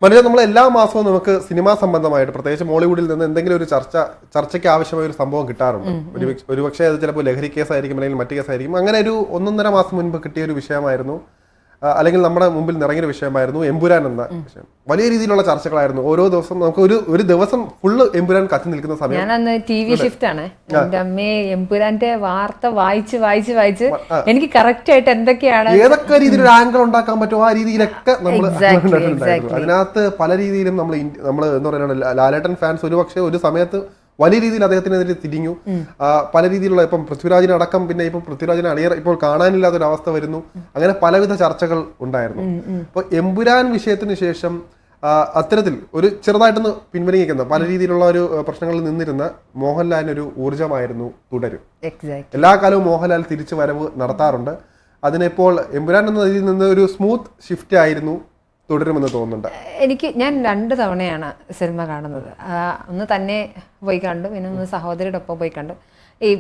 മനോജ, നമ്മൾ എല്ലാ മാസവും നമുക്ക് സിനിമാ സംബന്ധമായിട്ട് പ്രത്യേകിച്ച് മോളിവുഡിൽ നിന്ന് എന്തെങ്കിലും ഒരു ചർച്ചയ്ക്ക് ആവശ്യമായ ഒരു സംഭവം കിട്ടാറുണ്ട്. ഒരുപക്ഷെ അത് ചിലപ്പോൾ ലഹരി കേസായിരിക്കും, അല്ലെങ്കിൽ മറ്റു കേസായിരിക്കും. അങ്ങനെ ഒരു 1.5 മാസം മുൻപ് കിട്ടിയ ഒരു വിഷയമായിരുന്നു, അല്ലെങ്കിൽ നമ്മുടെ മുമ്പിൽ നിറങ്ങിയ വിഷയമായിരുന്നു എമ്പുരാൻ എന്ന വിഷയം. വലിയ രീതിയിലുള്ള ചർച്ചകളായിരുന്നു. ഓരോ ദിവസം നമുക്ക് ഒരു ദിവസം ഫുള്ള് എമ്പുരാൻ കത്തി നിൽക്കുന്ന സമയം. ഞാനന്ന് TV ഷിഫ്റ്റ് ആണ്. എന്റെ അമ്മയെ എമ്പുരാന്റെ വാർത്ത വായിച്ച് എനിക്ക് കറക്റ്റ് ആയിട്ട് എന്തൊക്കെയാണ് ഏതൊക്കെ രീതിയിൽ ആംഗിൾ ഉണ്ടാക്കാൻ പറ്റുമോ ആ രീതിയിലൊക്കെ നമ്മൾ അതിനകത്ത് പല രീതിയിലും നമ്മൾ എന്താ പറയുക, ലാലേട്ടൻ ഫാൻസ് ഒരുപക്ഷെ ഒരു സമയത്ത് വലിയ രീതിയിൽ അദ്ദേഹത്തിനെതിരെ തിരിഞ്ഞു. പല രീതിയിലുള്ള ഇപ്പം പൃഥ്വിരാജിനെ അടക്കം, പിന്നെ ഇപ്പം പൃഥ്വിരാജിനെ അണിയർ ഇപ്പോൾ കാണാനില്ലാത്ത ഒരു അവസ്ഥ വരുന്നു. അങ്ങനെ പലവിധ ചർച്ചകൾ ഉണ്ടായിരുന്നു. അപ്പോൾ എമ്പുരാൻ വിഷയത്തിന് ശേഷം അത്തരത്തിൽ ഒരു ചെറുതായിട്ടൊന്ന് പിൻവലിക്കുന്ന പല രീതിയിലുള്ള ഒരു പ്രശ്നങ്ങളിൽ നിന്നിരുന്ന മോഹൻലാലിനൊരു ഊർജ്ജമായിരുന്നു തുടരും. എല്ലാ കാലവും മോഹൻലാൽ തിരിച്ചു വരവ് നടത്താറുണ്ട്. അതിനിപ്പോൾ എമ്പുരാൻ എന്ന രീതിയിൽ നിന്ന് ഒരു സ്മൂത്ത് ഷിഫ്റ്റ് ആയിരുന്നു തുടരുമെന്ന് തോന്നുന്നുണ്ട്. ഞാൻ 2 തവണയാണ് സിനിമ കാണുന്നത്. ഒന്ന് തന്നെ പോയി കണ്ടു, പിന്നെ ഒന്ന് സഹോദരിയുടെ ഒപ്പം പോയി കണ്ടു. ഈ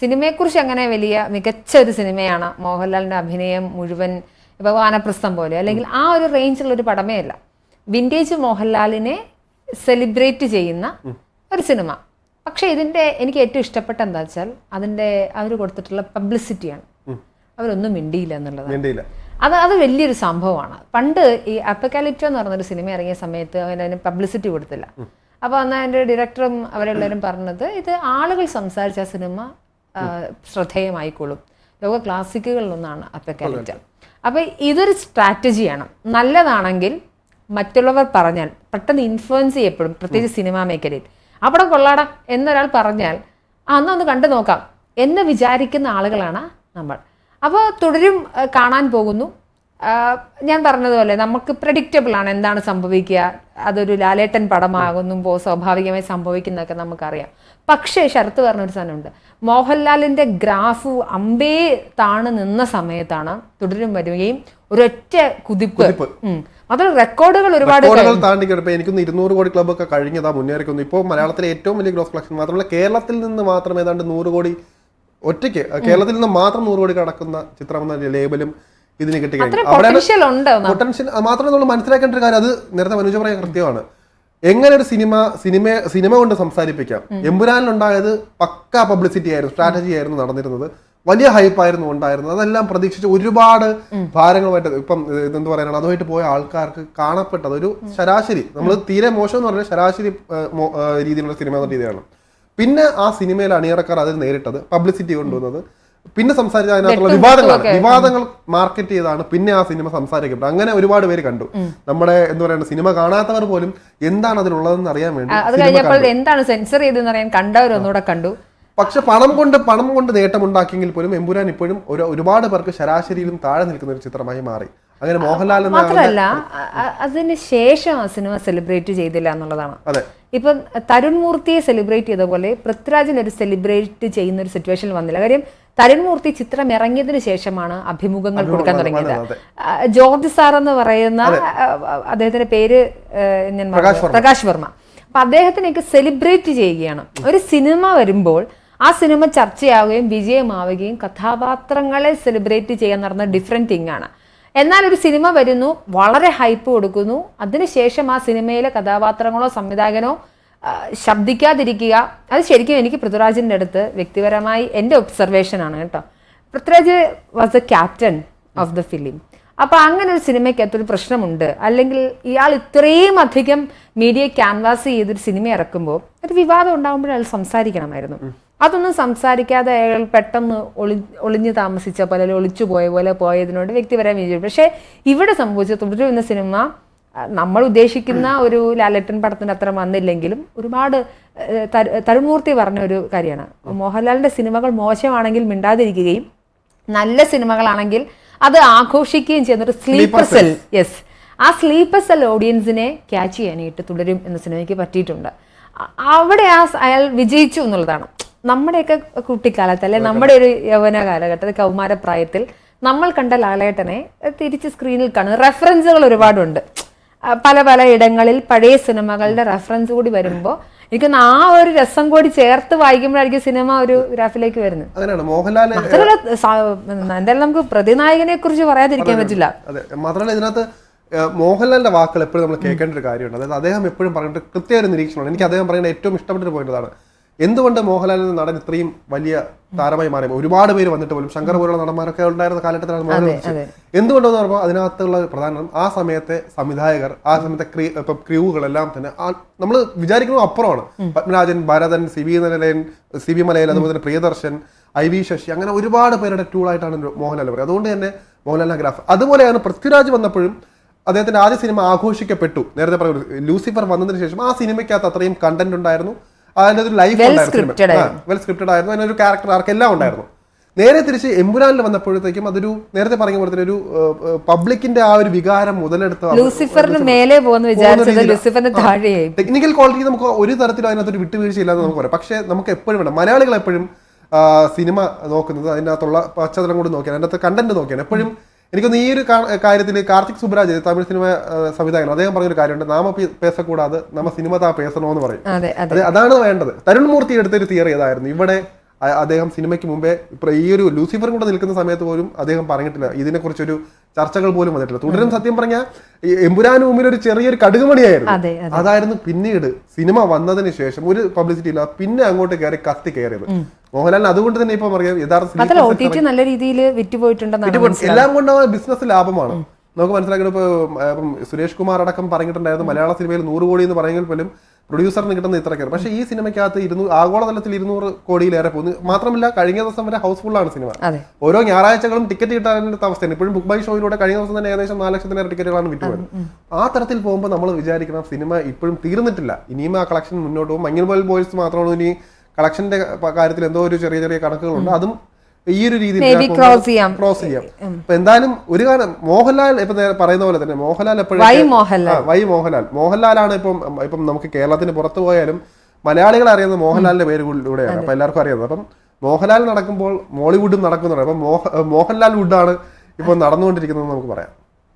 സിനിമയെക്കുറിച്ച് അങ്ങനെ വലിയ മികച്ച ഒരു സിനിമയാണ് മോഹൻലാലിന്റെ അഭിനയം മുഴുവൻ ഇപ്പൊ വാനപ്രസ്ഥം പോലെ, അല്ലെങ്കിൽ ആ ഒരു റേഞ്ചുള്ള ഒരു പടമേ അല്ല. വിന്റേജ് മോഹൻലാലിനെ സെലിബ്രേറ്റ് ചെയ്യുന്ന ഒരു സിനിമ. പക്ഷെ എനിക്ക് ഏറ്റവും ഇഷ്ടപ്പെട്ട എന്താ വെച്ചാൽ അതിന്റെ അവർ കൊടുത്തിട്ടുള്ള പബ്ലിസിറ്റിയാണ്. അവരൊന്നും മിണ്ടിയില്ല എന്നുള്ളതാണ്. അത് വലിയൊരു സംഭവമാണ്. പണ്ട് ഈ അപ്പക്കാലിപ്റ്റോ എന്ന് പറഞ്ഞൊരു സിനിമ ഇറങ്ങിയ സമയത്ത് അതിന് പബ്ലിസിറ്റി കൊടുത്തില്ല. അപ്പോൾ അന്ന് അതിൻ്റെ ഡയറക്ടറും അവരെല്ലാവരും പറഞ്ഞത്, ഇത് ആളുകൾ സംസാരിച്ച സിനിമ ശ്രദ്ധേയമായിക്കോളും, ലോക ക്ലാസിക്കുകളിലൊന്നാണ് അപ്പക്കാലിപ്റ്റോ. അപ്പോൾ ഇതൊരു സ്ട്രാറ്റജിയാണ്. നല്ലതാണെങ്കിൽ മറ്റുള്ളവർ പറഞ്ഞാൽ പെട്ടെന്ന് ഇൻഫ്ലുവൻസ് ചെയ്യപ്പെടും, പ്രത്യേകിച്ച് സിനിമാ മേഖലയിൽ. അവിടെ കൊള്ളാടാ എന്നൊരാൾ പറഞ്ഞാൽ അന്നൊന്ന് കണ്ടു നോക്കാം എന്ന് വിചാരിക്കുന്ന ആളുകളാണ് നമ്മൾ. അപ്പോൾ തുടരും കാണാൻ പോകുന്നു. ഞാൻ പറഞ്ഞതുപോലെ നമുക്ക് പ്രഡിക്റ്റബിൾ ആണ് എന്താണ് സംഭവിക്കുക. അതൊരു ലാലേട്ടൻ പടമാകുമ്പോൾ സ്വാഭാവികമായി സംഭവിക്കുന്നതൊക്കെ നമുക്കറിയാം. പക്ഷേ ശരത്ത് പറഞ്ഞൊരു സാധനമുണ്ട്, മോഹൻലാലിന്റെ ഗ്രാഫ് അമ്പേ താണ് നിന്ന സമയത്താണ് തുടരും വരികയും ഒരൊറ്റ കുതിപ്പ്. അതിൽ റെക്കോർഡുകൾ ഒരുപാട് താണ്ടിക്കിടപ്പോൾ എനിക്കൊന്ന് 200 കോടി ക്ലബ് ഒക്കെ കഴിഞ്ഞതാ മുന്നേറിക്കുന്നു. ഇപ്പോൾ മലയാളത്തിലെ ഏറ്റവും വലിയ ഗ്രോസ് കളക്ഷൻ മാത്രമല്ല, കേരളത്തിൽ നിന്ന് മാത്രം ഏതാണ്ട് 100 കോടി ഒറ്റയ്ക്ക് കേരളത്തിൽ നിന്ന് മാത്രം 100 കോടി കടക്കുന്ന ചിത്രം എന്ന ലേബലും ഇതിന് കിട്ടി കഴിഞ്ഞു. പൊട്ടൻഷ്യൽ മാത്രമേ നമ്മൾ മനസ്സിലാക്കേണ്ട ഒരു കാര്യം, അത് നേരത്തെ മനോജ് പറയാൻ കൃത്യമാണ്. എങ്ങനെ ഒരു സിനിമ കൊണ്ട് സംസാരിപ്പിക്കാം. എമ്പുരാനിലുണ്ടായത് പക്കാ പബ്ലിസിറ്റി ആയിരുന്നു, സ്ട്രാറ്റജി ആയിരുന്നു നടന്നിരുന്നത്, വലിയ ഹൈപ്പായിരുന്നു ഉണ്ടായിരുന്നത്. അതെല്ലാം പ്രതീക്ഷിച്ച് ഒരുപാട് ഭാരങ്ങളുമായിട്ട് ഇപ്പം എന്ത് പറയാനാണ് അതുമായിട്ട് പോയ ആൾക്കാർക്ക് കാണപ്പെട്ടത് ഒരു ശരാശരി, നമ്മൾ തീരെ മോശം എന്ന് പറഞ്ഞാൽ ശരാശരി രീതിയിലുള്ള സിനിമ എന്ന രീതിയാണ്. പിന്നെ ആ സിനിമയിൽ അണിയറക്കാർ അതിൽ നേരിട്ടത് പബ്ലിസിറ്റി കൊണ്ടുവന്നത്, പിന്നെ സംസാരിച്ച അതിനകത്തുള്ള വിവാദങ്ങൾ മാർക്കറ്റ് ചെയ്താണ് പിന്നെ ആ സിനിമ സംസാരിക്കപ്പെട്ടത്. അങ്ങനെ ഒരുപാട് പേര് കണ്ടു. നമ്മുടെ എന്താ പറയുക, സിനിമ കാണാത്തവർ പോലും എന്താണ് അതിലുള്ളതെന്ന് അറിയാൻ വേണ്ടി അത് കഴിഞ്ഞപ്പോൾ എന്താണ് സെൻസർ ചെയ്തെന്ന് അറിയാൻ കണ്ടവരൊന്നുകൂടെ കണ്ടു. പക്ഷെ പണം കൊണ്ട് നേട്ടമുണ്ടാക്കിയെങ്കിൽ പോലും എമ്പുരാൻ ഇപ്പോഴും ഒരുപാട് പേർക്ക് ശരാശരിയിലും താഴെ നിൽക്കുന്ന ഒരു ചിത്രമായി മാറി. അങ്ങനെ മോഹൻലാൽ മാത്രമല്ല അതിന് ശേഷം ആ സിനിമ സെലിബ്രേറ്റ് ചെയ്തില്ല എന്നുള്ളതാണ്. ഇപ്പൊ തരുൺ മൂർത്തിയെ സെലിബ്രേറ്റ് ചെയ്ത പോലെ പൃഥ്വിരാജിന് ഒരു സെലിബ്രേറ്റ് ചെയ്യുന്ന ഒരു സിറ്റുവേഷൻ വന്നില്ല. കാര്യം തരുൺ മൂർത്തി ചിത്രം ഇറങ്ങിയതിനു ശേഷമാണ് അഭിമുഖങ്ങൾ കൊടുക്കാൻ തുടങ്ങിയത്. ജോർജ് സാർ എന്ന് പറയുന്ന അദ്ദേഹത്തിന്റെ പേര് പ്രകാശ് വർമ്മ. അപ്പൊ അദ്ദേഹത്തിനൊക്കെ സെലിബ്രേറ്റ് ചെയ്യുകയാണ്. ഒരു സിനിമ വരുമ്പോൾ ആ സിനിമ ചർച്ചയാവുകയും വിജയമാവുകയും കഥാപാത്രങ്ങളെ സെലിബ്രേറ്റ് ചെയ്യാൻ നടന്ന ഡിഫറെന്റ് തിങ് ആണ്. എന്നാൽ ഒരു സിനിമ വരുന്നു, വളരെ ഹൈപ്പ് കൊടുക്കുന്നു, അതിനുശേഷം ആ സിനിമയിലെ കഥാപാത്രങ്ങളോ സംവിധായകനോ ശബ്ദിക്കാതിരിക്കുക. അത് ശരിക്കും എനിക്ക് പൃഥ്വിരാജിൻ്റെ അടുത്ത് വ്യക്തിപരമായി എൻ്റെ ഒബ്സർവേഷൻ ആണ് കേട്ടോ. Prithviraj was the captain of the film. അപ്പോൾ അങ്ങനെ ഒരു സിനിമയ്ക്കകത്തൊരു പ്രശ്നമുണ്ട്, അല്ലെങ്കിൽ ഇയാൾ ഇത്രയും അധികം മീഡിയ ക്യാൻവാസ് ചെയ്തൊരു സിനിമ ഇറക്കുമ്പോൾ ഒരു വിവാദം ഉണ്ടാകുമ്പോൾ അയാൾ സംസാരിക്കണമായിരുന്നു. അതൊന്നും സംസാരിക്കാതെ അയാൾ പെട്ടെന്ന് ഒളിഞ്ഞു താമസിച്ച പോലെ, ഒളിച്ചു പോയ പോലെ പോയതിനോട് വ്യക്തിപരമായി വിജയിച്ചു. പക്ഷേ ഇവിടെ സംഭവിച്ച തുടരും എന്ന സിനിമ നമ്മൾ ഉദ്ദേശിക്കുന്ന ഒരു ലാലേട്ടൻ പടത്തിന് അത്ര വന്നില്ലെങ്കിലും ഒരുപാട് തരുൺമൂർത്തി പറഞ്ഞ ഒരു കാര്യമാണ്, മോഹൻലാലിന്റെ സിനിമകൾ മോശമാണെങ്കിൽ മിണ്ടാതിരിക്കുകയും നല്ല സിനിമകളാണെങ്കിൽ അത് ആഘോഷിക്കുകയും ചെയ്യുന്ന ഒരു സ്ലീപ്പർ സെൽ. യെസ്, ആ സ്ലീപ്പർ സെൽ ഓഡിയൻസിനെ ക്യാച്ച് ചെയ്യാനായിട്ട് തുടരും എന്ന സിനിമയ്ക്ക് പറ്റിയിട്ടുണ്ട്. അവിടെ അയാൾ വിജയിച്ചു എന്നുള്ളതാണ്. നമ്മുടെയൊക്കെ കുട്ടിക്കാലത്ത്, അല്ലെ നമ്മുടെ ഒരു യൗവന കാലഘട്ടത്തിൽ, കൗമാരപ്രായത്തിൽ നമ്മൾ കണ്ട ലാലേട്ടനെ തിരിച്ച് സ്ക്രീനിൽ കാണുന്ന റെഫറൻസുകൾ ഒരുപാടുണ്ട്. പല ഇടങ്ങളിൽ പഴയ സിനിമകളുടെ റെഫറൻസ് കൂടി വരുമ്പോൾ എനിക്കൊന്ന് ആ ഒരു രസം കൂടി ചേർത്ത് വായിക്കുമ്പോഴായിരിക്കും സിനിമ ഒരു ഗ്രാഫിലേക്ക് വരുന്നത്. എന്തായാലും നമുക്ക് പ്രതിനായകനെ കുറിച്ച് പറയാതിരിക്കാൻ പറ്റില്ല. മാത്രമല്ല ഇതിനകത്ത് മോഹൻലാലിന്റെ വാക്കുകൾ എപ്പോഴും നമ്മൾ കേൾക്കേണ്ട ഒരു കാര്യമുണ്ട്. അതായത് അദ്ദേഹം എപ്പോഴും പറഞ്ഞിട്ട് കൃത്യ ഒരു നിരീക്ഷണമാണ്. എനിക്ക് അദ്ദേഹം പറയുന്ന ഏറ്റവും ഇഷ്ടപ്പെട്ട ഒരു പോയിന്റ് അതാണ്. എന്തുകൊണ്ട് മോഹൻലാൽ എന്ന നടൻ ഇത്രയും വലിയ താരമായി മാറി? ഒരുപാട് പേര് വന്നിട്ട് പോലും ശങ്കർ പോലുള്ള നടന്മാരൊക്കെ ഉണ്ടായിരുന്ന കാലഘട്ടത്തിലാണ് മോഹൻലാൽ. എന്തുകൊണ്ടെന്ന് പറയുമ്പോൾ അതിനകത്തുള്ള പ്രധാനം ആ സമയത്തെ സംവിധായകർ, ആ സമയത്തെ ക്രൂകളെല്ലാം തന്നെ നമ്മൾ വിചാരിക്കുന്നത് അപ്പുറമാണ്. പത്മരാജൻ, ഭരതൻ, സി ബി മലയൻ, അതുപോലെ തന്നെ പ്രിയദർശൻ, IV ശശി, അങ്ങനെ ഒരുപാട് പേരുടെ ടൂളായിട്ടാണ് മോഹൻലാൽ പറയുന്നത്. അതുകൊണ്ട് തന്നെ മോഹൻലാലിന്റെ ഗ്രാഫ്. അതുപോലെയാണ് പൃഥ്വിരാജ് വന്നപ്പോഴും അദ്ദേഹത്തിന്റെ ആദ്യ സിനിമ ആഘോഷിക്കപ്പെട്ടു. നേരത്തെ പറയുന്നത് ലൂസിഫർ വന്നതിന് ശേഷം ആ സിനിമയ്ക്കകത്ത് അത്രയും കണ്ടന്റ് ഉണ്ടായിരുന്നു, അതിൻ്റെ ഒരു ലൈഫ് ഉണ്ടായിരുന്നു, വെൽ സ്ക്രിപ്റ്റഡ് ആയിരുന്നു, അതിനൊരു ക്യാരക്ടർ ആർക്ക് എല്ലാം ഉണ്ടായിരുന്നു. നേരെ തിരിച്ച് എമ്പുരാനിൽ വന്നപ്പോഴത്തേക്കും അതൊരു നേരത്തെ പറഞ്ഞ പോലെ തന്നെ ഒരു പബ്ലിക്കിന്റെ ആ ഒരു വികാരം മുതലെടുത്ത് ടെക്നിക്കൽ ക്വാളിറ്റി നമുക്ക് ഒരു തരത്തിലും അതിനകത്തൊരു വിട്ടുവീഴ്ച ഇല്ലാന്ന് നമുക്ക് പറയാം. പക്ഷെ നമുക്ക് എപ്പോഴും വേണം, മലയാളികൾ എപ്പോഴും സിനിമ നോക്കുന്നത് അതിനകത്തുള്ള പശ്ചാത്തലം കൂടി നോക്കിയാണ്, അതിനകത്ത് കണ്ടന്റ് നോക്കിയാണ് എപ്പോഴും. എനിക്കൊന്ന് ഈ ഒരു കാര്യത്തിൽ കാർത്തിക് സുബ്രാജ് തമിഴ് സിനിമ സംവിധായകൻ അദ്ദേഹം പറഞ്ഞൊരു കാര്യമുണ്ട്, നാമ പേസക്കൂടാതെ നമ്മ സിനിമ താ പേസണോ എന്ന് പറയും. അതാണ് വേണ്ടത്. തരുൺ മൂർത്തി എടുത്തൊരു തിയറി ഏതായിരുന്നു, ഇവിടെ അദ്ദേഹം സിനിമയ്ക്ക് മുമ്പേ ഇപ്പൊ ഈ ഒരു ലൂസിഫറും കൂടെ നിൽക്കുന്ന സമയത്ത് പോലും അദ്ദേഹം പറഞ്ഞിട്ടില്ല, ഇതിനെക്കുറിച്ചൊരു ചർച്ചകൾ പോലും വന്നിട്ടില്ല. തുടരും സത്യം പറഞ്ഞാൽ എമ്പുരാന് മുമ്പിൽ ഒരു ചെറിയൊരു കടുകുമണിയായിരുന്നു. അതായിരുന്നു പിന്നീട് സിനിമ വന്നതിന് ശേഷം ഒരു പബ്ലിസിറ്റി ഇല്ല, പിന്നെ അങ്ങോട്ട് കയറി കത്തി കയറിയത് മോഹൻലാലിന്. അതുകൊണ്ട് തന്നെ ഇപ്പൊ പറയാം യഥാർത്ഥ നല്ല രീതിയിൽ എല്ലാം കൊണ്ട് ബിസിനസ് ലാഭമാണ് നമുക്ക് മനസ്സിലാക്കുന്നത്. ഇപ്പം സുരേഷ് കുമാർ അടക്കം പറഞ്ഞിട്ടുണ്ടായിരുന്നു മലയാള സിനിമയിൽ 100 കോടി എന്ന് പറയുമെങ്കിൽ പോലും പ്രൊഡ്യൂസറിന് കിട്ടുന്ന ഇത്രയ്ക്കാണ്. പക്ഷേ ഈ സിനിമയ്ക്കകത്ത് ആഗോളതലത്തിൽ 200 കോടിയിലേറെ പോകുന്നു. മാത്രമല്ല കഴിഞ്ഞ ദിവസം വരെ ഹൗസ്ഫുള്ളാണ് സിനിമ. ഓരോ ഞായറാഴ്ചകളും ടിക്കറ്റ് കിട്ടാനുള്ള അവസ്ഥയാണ്. ഇപ്പോഴും ബുക്ക് ബൈ ഷോയിലൂടെ കഴിഞ്ഞ ദിവസം തന്നെ ഏകദേശം 4 ലക്ഷത്തിലേറെ ടിക്കറ്റുകളാണ് വിറ്റുപോയത്. ആ തരത്തിൽ പോകുമ്പോൾ നമ്മൾ വിചാരിക്കണം സിനിമ ഇപ്പോഴും തീർന്നിട്ടില്ല, ഇനിയും ആ കളക്ഷൻ മുന്നോട്ട് പോകും. മഞ്ഞൾ ബോയ്സ് മാത്രമാണ് ഇനി കളക്ഷന്റെ കാര്യത്തിൽ എന്തോ ഒരു ചെറിയ കണക്കുകളുണ്ട്, അതും ഈ ഒരു രീതിയിൽ ക്രോസ് ചെയ്യാം. അപ്പൊ എന്തായാലും ഒരു കാര്യം മോഹൻലാൽ ഇപ്പൊ പറയുന്ന പോലെ തന്നെ മോഹൻലാൽ എപ്പോഴും മോഹൻലാലാണ് ഇപ്പം നമുക്ക് കേരളത്തിന് പുറത്തു പോയാലും മലയാളികൾ അറിയുന്നത് മോഹൻലാലിന്റെ പേരിലൂടെയാണ്. അപ്പൊ എല്ലാവർക്കും അറിയുന്നത്. അപ്പം മോഹൻലാൽ നടക്കുമ്പോൾ മോളിവുഡും നടക്കുന്നുണ്ട്. അപ്പം മോഹൻലാൽ വുഡാണ് ഇപ്പൊ നടന്നുകൊണ്ടിരിക്കുന്നത് നമുക്ക് പറയാം.